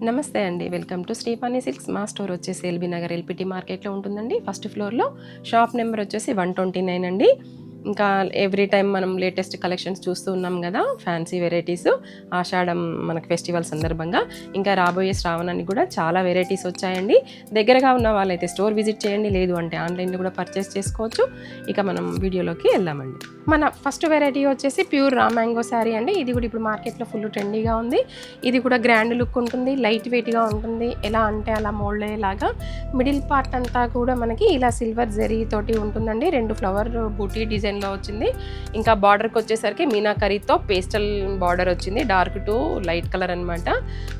నమస్తే అండి. Welcome to Sripani silks. మా స్టోర్ వచ్చేసి ఎల్బీ నగర్ ఎల్పిటి మార్కెట్లో ఉంటుందండి. ఫస్ట్ ఫ్లోర్లో. షాప్ నెంబర్ వచ్చేసి 129 అండి. ఇంకా ఎవ్రీ టైం మనం లేటెస్ట్ కలెక్షన్స్ చూస్తూ ఉన్నాం కదా, ఫ్యాన్సీ వెరైటీస్. ఆషాఢం మనకి ఫెస్టివల్ సందర్భంగా ఇంకా రాబోయే శ్రావణానికి కూడా చాలా వెరైటీస్ వచ్చాయండి. దగ్గరగా ఉన్న వాళ్ళైతే స్టోర్ విజిట్ చేయండి, లేదు అంటే ఆన్లైన్లో కూడా పర్చేస్ చేసుకోవచ్చు. ఇక మనం వీడియోలోకి వెళ్దామండి. మన ఫస్ట్ వెరైటీ వచ్చేసి ప్యూర్ రా మ్యాంగో శారీ అండి. ఇది కూడా ఇప్పుడు మార్కెట్లో ఫుల్ ట్రెండీగా ఉంది. ఇది కూడా గ్రాండ్ లుక్ ఉంటుంది, లైట్ వెయిట్గా ఉంటుంది. ఎలా అంటే అలా మోల్డ్ అయ్యేలాగా మిడిల్ పార్ట్ అంతా కూడా మనకి ఇలా సిల్వర్ జరీ తోటి ఉంటుందండి. 2 ఫ్లవర్ బూటీ డిజైన్లో వచ్చింది. ఇంకా బార్డర్కి వచ్చేసరికి మీనాకరీతో పేస్టల్ బార్డర్ వచ్చింది, డార్క్ టు లైట్ కలర్ అనమాట.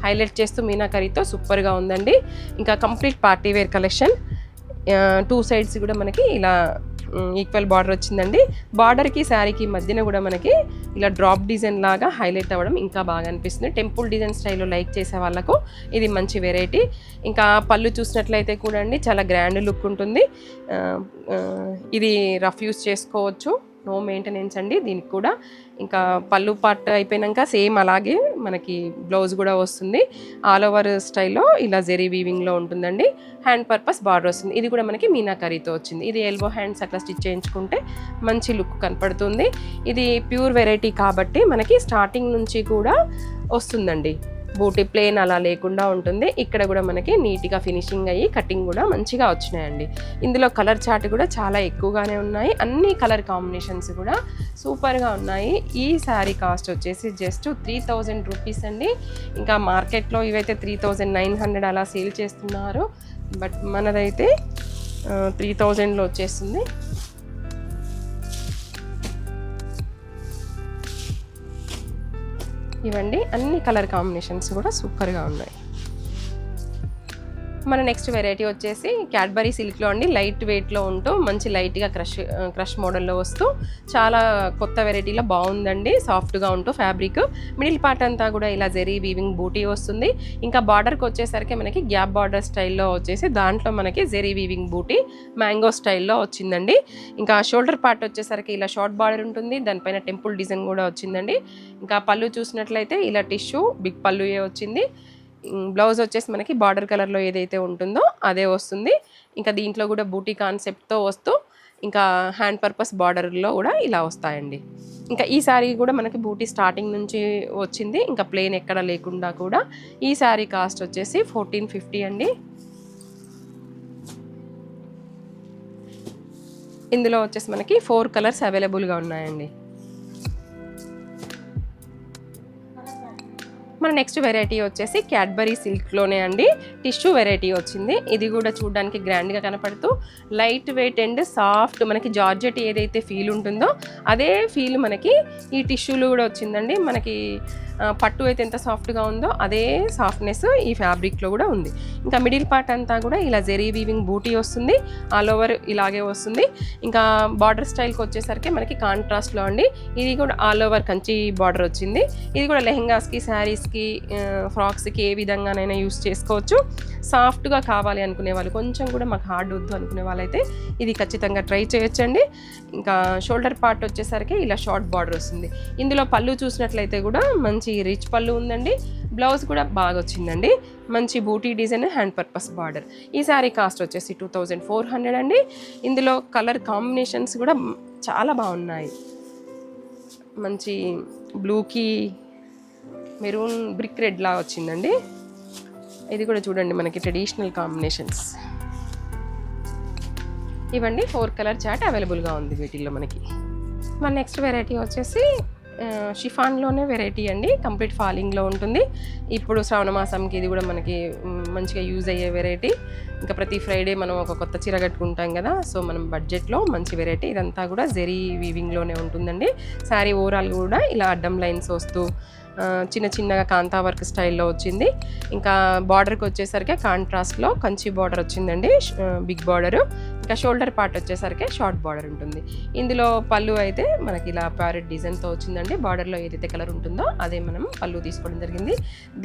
హైలైట్ చేస్తూ మీనాకరీతో సూపర్గా ఉందండి. ఇంకా complete party wear collection. 2 sides కూడా మనకి ఇలా ఈక్వల్ బార్డర్ వచ్చిందండి. బార్డర్కి శారీకి మధ్యన కూడా మనకి ఇలా డ్రాప్ డిజైన్ లాగా హైలైట్ అవ్వడం ఇంకా బాగా అనిపిస్తుంది. టెంపుల్ డిజైన్ స్టైల్లో లైక్ చేసే వాళ్ళకు ఇది మంచి వెరైటీ. ఇంకా పళ్ళు చూసినట్లయితే కూడా అండి చాలా గ్రాండ్ లుక్ ఉంటుంది. ఇది రఫ్ యూస్ చేసుకోవచ్చు, నో మెయింటెనెన్స్ అండి దీనికి కూడా. ఇంకా పళ్ళు పార్ట్ అయిపోయాక సేమ్ అలాగే మనకి బ్లౌజ్ కూడా వస్తుంది. ఆల్ ఓవర్ స్టైల్లో ఇలా జెరీ వీవింగ్లో ఉంటుందండి. హ్యాండ్ పర్పస్ బార్డర్ వస్తుంది. ఇది కూడా మనకి మీనాకరీతో వచ్చింది. ఇది ఎల్బో హ్యాండ్స్ అట్లా స్టిచ్ చేయించుకుంటే మంచి లుక్ కనపడుతుంది. ఇది ప్యూర్ వెరైటీ కాబట్టి మనకి స్టార్టింగ్ నుంచి కూడా వస్తుందండి. బూటీ ప్లేన్ అలా లేకుండా ఉంటుంది. ఇక్కడ కూడా మనకి నీట్గా ఫినిషింగ్ అయ్యి కటింగ్ కూడా మంచిగా వచ్చినాయండి. ఇందులో కలర్ చార్ట్ కూడా చాలా ఎక్కువగానే ఉన్నాయి. అన్ని కలర్ కాంబినేషన్స్ కూడా సూపర్గా ఉన్నాయి. ఈ శారీ కాస్ట్ వచ్చేసి జస్ట్ 3000 రూపీస్ అండి. ఇంకా మార్కెట్లో ఇవైతే 3900 అలా సేల్ చేస్తున్నారు. బట్ మనదైతే 3000లో వచ్చేస్తుంది. ఇవండి అన్ని కలర్ కాంబినేషన్స్ కూడా సూపర్గా ఉన్నాయి. మన నెక్స్ట్ వెరైటీ వచ్చేసి క్యాడ్బరీ సిల్క్లో అండి. లైట్ వెయిట్లో ఉంటూ మంచి లైట్గా క్రష్ మోడల్లో వస్తూ చాలా కొత్త వెరైటీలో బాగుందండి. సాఫ్ట్గా ఉంటూ ఫ్యాబ్రిక్. మిడిల్ పార్ట్ అంతా కూడా ఇలా జెరీ వీవింగ్ బూటీ వస్తుంది. ఇంకా బార్డర్కి వచ్చేసరికి మనకి గ్యాప్ బార్డర్ స్టైల్లో వచ్చేసి దాంట్లో మనకి జెరీ వీవింగ్ బూటీ మ్యాంగో స్టైల్లో వచ్చిందండి. ఇంకా షోల్డర్ పార్ట్ వచ్చేసరికి ఇలా షార్ట్ బార్డర్ ఉంటుంది, దానిపైన టెంపుల్ డిజైన్ కూడా వచ్చిందండి. ఇంకా పళ్ళు చూసినట్లయితే ఇలా టిష్యూ బిగ్ పళ్ళుయే వచ్చింది. బ్లౌజ్ వచ్చేసి మనకి బార్డర్ కలర్లో ఏదైతే ఉంటుందో అదే వస్తుంది. ఇంకా దీంట్లో కూడా బూటీ కాన్సెప్ట్తో వస్తూ ఇంకా హ్యాండ్ పర్పస్ బార్డర్లో కూడా ఇలా వస్తాయండి. ఇంకా ఈ శారీ కూడా మనకి బూటీ స్టార్టింగ్ నుంచి వచ్చింది, ఇంకా ప్లెయిన్ ఎక్కడ లేకుండా కూడా. ఈ శారీ కాస్ట్ వచ్చేసి 1450 అండి. ఇందులో వచ్చేసి మనకి 4 కలర్స్ అవైలబుల్గా ఉన్నాయండి. మన నెక్స్ట్ వెరైటీ వచ్చేసి క్యాడ్బరీ సిల్క్లోనే అండి. టిష్యూ వెరైటీ వచ్చింది. ఇది కూడా చూడడానికి గ్రాండ్గా కనపడుతూ లైట్ వెయిట్ అండ్ సాఫ్ట్ మనకి జార్జెట్ ఏదైతే ఫీల్ ఉంటుందో అదే ఫీల్ మనకి ఈ టిష్యూలో కూడా వచ్చిందండి. మనకి పట్టు అయితే ఎంత సాఫ్ట్గా ఉందో అదే సాఫ్ట్నెస్ ఈ ఫ్యాబ్రిక్లో కూడా ఉంది. ఇంకా మిడిల్ పార్ట్ అంతా కూడా ఇలా జెరీ వీవింగ్ బూటీ వస్తుంది, ఆల్ ఓవర్ ఇలాగే వస్తుంది. ఇంకా బార్డర్ స్టైల్కి వచ్చేసరికి మనకి కాంట్రాస్ట్లో అండి. ఇది కూడా ఆల్ ఓవర్ కంచి బార్డర్ వచ్చింది. ఇది కూడా లెహెంగాస్కి, శారీస్కి, ఫ్రాక్స్కి ఏ విధంగానైనా యూస్ చేసుకోవచ్చు. సాఫ్ట్గా కావాలి అనుకునే వాళ్ళు, కొంచెం కూడా మాకు హార్డ్ వద్దు అనుకునే వాళ్ళైతే ఇది ఖచ్చితంగా ట్రై చేయొచ్చండి. ఇంకా షోల్డర్ పార్ట్ వచ్చేసరికి ఇలా షార్ట్ బార్డర్ వస్తుంది. ఇందులో పళ్ళు చూసినట్లయితే కూడా మంచి రిచ్ పళ్ళు ఉందండి. బ్లౌజ్ కూడా బాగా వచ్చిందండి. మంచి బూటీ డిజైన్, హ్యాండ్ పర్పస్ బార్డర్. ఈ శారీ కాస్ట్ వచ్చేసి 2400 అండి. ఇందులో కలర్ కాంబినేషన్స్ కూడా చాలా బాగున్నాయి. మంచి బ్లూకి మెరూన్ బ్రిక్ రెడ్ లా వచ్చిందండి. ఇది కూడా చూడండి మనకి ట్రెడిషనల్ కాంబినేషన్స్. ఇవ్వండి 4 కలర్ చార్ట్ అవైలబుల్గా ఉంది వీటిల్లో మనకి. మన నెక్స్ట్ వెరైటీ వచ్చేసి షిఫాన్లోనే వెరైటీ అండి. కంప్లీట్ ఫాలింగ్లో ఉంటుంది. ఇప్పుడు శ్రావణ మాసంకి ఇది కూడా మనకి మంచిగా యూజ్ అయ్యే వెరైటీ. ఇంకా ప్రతి ఫ్రైడే మనం ఒక కొత్త చీర కట్టుకుంటాం కదా, సో మనం బడ్జెట్లో మంచి వెరైటీ. ఇదంతా కూడా జెరీ వీవింగ్లోనే ఉంటుందండి. శారీ ఓవరాల్ కూడా ఇలా అడ్డం లైన్స్ వస్తూ చిన్న చిన్నగా కాంతా వర్క్ స్టైల్లో వచ్చింది. ఇంకా బార్డర్కి వచ్చేసరికి కాంట్రాస్ట్లో కంచి బార్డర్ వచ్చిందండి, బిగ్ బార్డరు. ఇంకా షోల్డర్ పార్ట్ వచ్చేసరికి షార్ట్ బార్డర్ ఉంటుంది. ఇందులో పళ్ళు అయితే మనకి ఇలా ప్యారెట్ డిజైన్తో వచ్చిందండి. బార్డర్లో ఏదైతే కలర్ ఉంటుందో అదే మనం పళ్ళు తీసుకోవడం జరిగింది.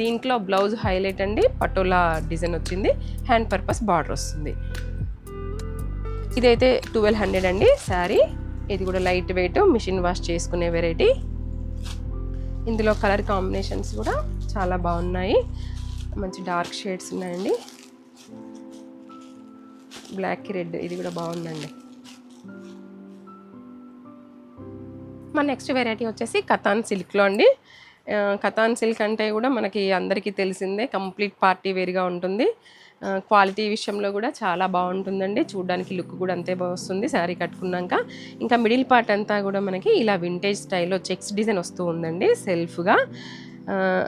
దీంట్లో బ్లౌజ్ హైలైట్ అండి, పటోలా డిజైన్ వచ్చింది, హ్యాండ్ పర్పస్ బార్డర్ వస్తుంది. ఇదైతే 1200 అండి శారీ. ఇది కూడా లైట్ వెయిట్ మిషన్ వాష్ చేసుకునే వెరైటీ. ఇందులో కలర్ కాంబినేషన్స్ కూడా చాలా బాగున్నాయి. మంచి డార్క్ షేడ్స్ ఉన్నాయండి. బ్లాక్కి రెడ్, ఇది కూడా బాగుందండి. మన నెక్స్ట్ వెరైటీ వచ్చేసి కతాన్ సిల్క్లో అండి. కతాన్ సిల్క్ అంటే కూడా మనకి అందరికీ తెలిసిందే, కంప్లీట్ పార్టీ వేర్గా ఉంటుంది. క్వాలిటీ విషయంలో కూడా చాలా బాగుంటుందండి. చూడడానికి లుక్ కూడా అంతే బాగా వస్తుంది శారీ కట్టుకున్నాక. ఇంకా మిడిల్ పార్ట్ అంతా కూడా మనకి ఇలా వింటేజ్ స్టైల్లో చెక్స్ డిజైన్ వస్తూ ఉందండి సెల్ఫ్గా.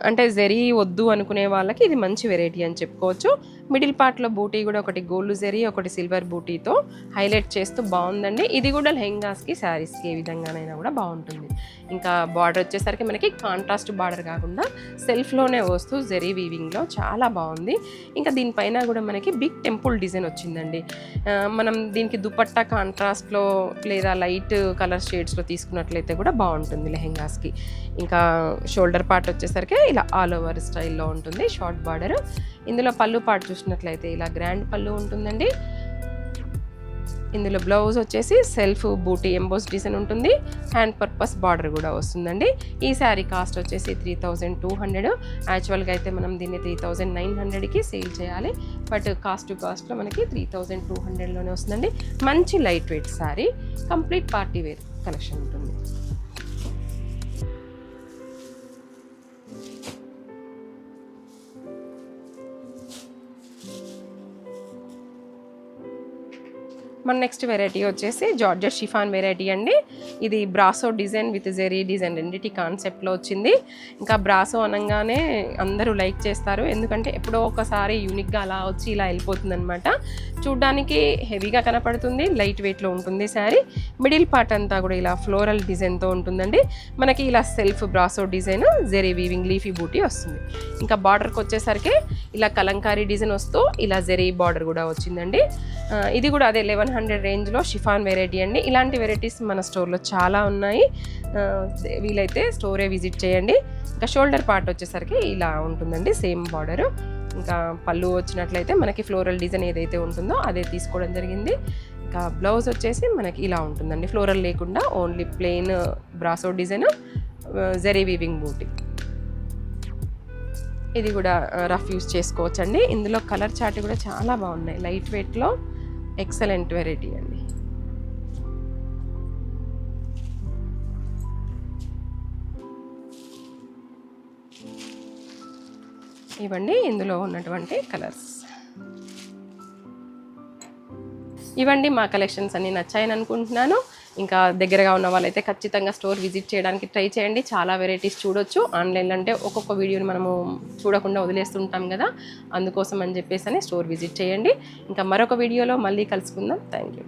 అంటే జరీ వద్దు అనుకునే వాళ్ళకి ఇది మంచి వెరైటీ అని చెప్పుకోవచ్చు. మిడిల్ పార్ట్లో బూటీ కూడా ఒకటి గోల్డ్ జరీ, ఒకటి సిల్వర్ బూటీతో హైలైట్ చేస్తూ బాగుందండి. ఇది కూడా లెహెంగాస్కి, శారీస్కి ఏ విధంగానైనా కూడా బాగుంటుంది. ఇంకా బార్డర్ వచ్చేసరికి మనకి కాంట్రాస్ట్ బార్డర్ కాకుండా సెల్ఫ్లోనే వస్తూ జరీ వీవింగ్లో చాలా బాగుంది. ఇంకా దీనిపైన కూడా మనకి బిగ్ టెంపుల్ డిజైన్ వచ్చిందండి. మనం దీనికి దుపట్టా కాంట్రాస్ట్లో లేదా లైట్ కలర్ షేడ్స్లో తీసుకున్నట్లయితే కూడా బాగుంటుంది లెహెంగాస్కి. ఇంకా షోల్డర్ పార్ట్ వచ్చేసరికి ఇలా ఆల్ ఓవర్ స్టైల్లో ఉంటుంది, షార్ట్ బార్డర్. ఇందులో పళ్ళు పార్ట్ చూసినట్లయితే ఇలా గ్రాండ్ పళ్ళు ఉంటుందండి. ఇందులో బ్లౌజ్ వచ్చేసి సెల్ఫ్ బూటీ ఎంబోస్ డిజైన్ ఉంటుంది, హ్యాండ్ పర్పస్ బార్డర్ కూడా వస్తుందండి. ఈ శారీ కాస్ట్ వచ్చేసి 3200. యాక్చువల్గా అయితే మనం దీన్ని 3900కి సేల్ చేయాలి, బట్ కాస్ట్ టు కాస్ట్లో మనకి 3200లోనే వస్తుందండి. మంచి light weight sari, complete party wear collection ఉంటుంది. మన నెక్స్ట్ వెరైటీ వచ్చేసి జార్జెట్ షిఫాన్ వెరైటీ అండి. ఇది brasso design with zari design రెండిటి కాన్సెప్ట్లో వచ్చింది. ఇంకా బ్రాసో అనగానే అందరూ లైక్ చేస్తారు, ఎందుకంటే ఎప్పుడో ఒకసారి యూనిక్గా అలా వచ్చి ఇలా వెళ్ళిపోతుంది అనమాట. చూడ్డానికి హెవీగా కనపడుతుంది, లైట్ వెయిట్లో ఉంటుంది శారీ. మిడిల్ పార్ట్ అంతా కూడా ఇలా ఫ్లోరల్ డిజైన్తో ఉంటుందండి. మనకి ఇలా సెల్ఫ్ బ్రాసో design, zari weaving leafy buti వస్తుంది. ఇంకా బార్డర్కి వచ్చేసరికి ఇలా కలంకారీ డిజైన్ వస్తూ ఇలా జెరీ బార్డర్ కూడా వచ్చిందండి. ఇది కూడా అదే 1100 రేంజ్లో షిఫాన్ వెరైటీ అండి. ఇలాంటి వెరైటీస్ మన స్టోర్లో చాలా ఉన్నాయి, వీలైతే స్టోరే విజిట్ చేయండి. ఇంకా షోల్డర్ పార్ట్ వచ్చేసరికి ఇలా ఉంటుందండి, సేమ్ బార్డరు. ఇంకా పళ్ళు వచ్చినట్లయితే మనకి ఫ్లోరల్ డిజైన్ ఏదైతే ఉంటుందో అదే తీసుకోవడం జరిగింది. ఇంకా బ్లౌజ్ వచ్చేసి మనకి ఇలా ఉంటుందండి, ఫ్లోరల్ లేకుండా ఓన్లీ ప్లెయిన్ బ్రాసో డిజైన్, జెరీ వీవింగ్ బూటీ. ఇది కూడా రఫ్ యూస్ చేసుకోవచ్చు అండి. ఇందులో కలర్ చార్ట్ కూడా చాలా బాగున్నాయి, లైట్ వెయిట్లో ఎక్సలెంట్ వెరైటీ అండి. ఇవండి ఇందులో ఉన్నటువంటి కలర్స్. ఇవండి మా కలెక్షన్స్ అన్నీ నచ్చాయని అనుకుంటున్నాను. ఇంకా దగ్గరగా ఉన్న వాళ్ళైతే ఖచ్చితంగా స్టోర్ విజిట్ చేయడానికి ట్రై చేయండి. చాలా వెరైటీస్ చూడొచ్చు. ఆన్లైన్లో అంటే ఒక్కొక్క వీడియోని మనము చూడకుండా వదిలేస్తుంటాం కదా, అందుకోసం అని చెప్పేసి స్టోర్ విజిట్ చేయండి. ఇంకా మరొక వీడియోలో మళ్ళీ కలుసుకుందాం. Thank you.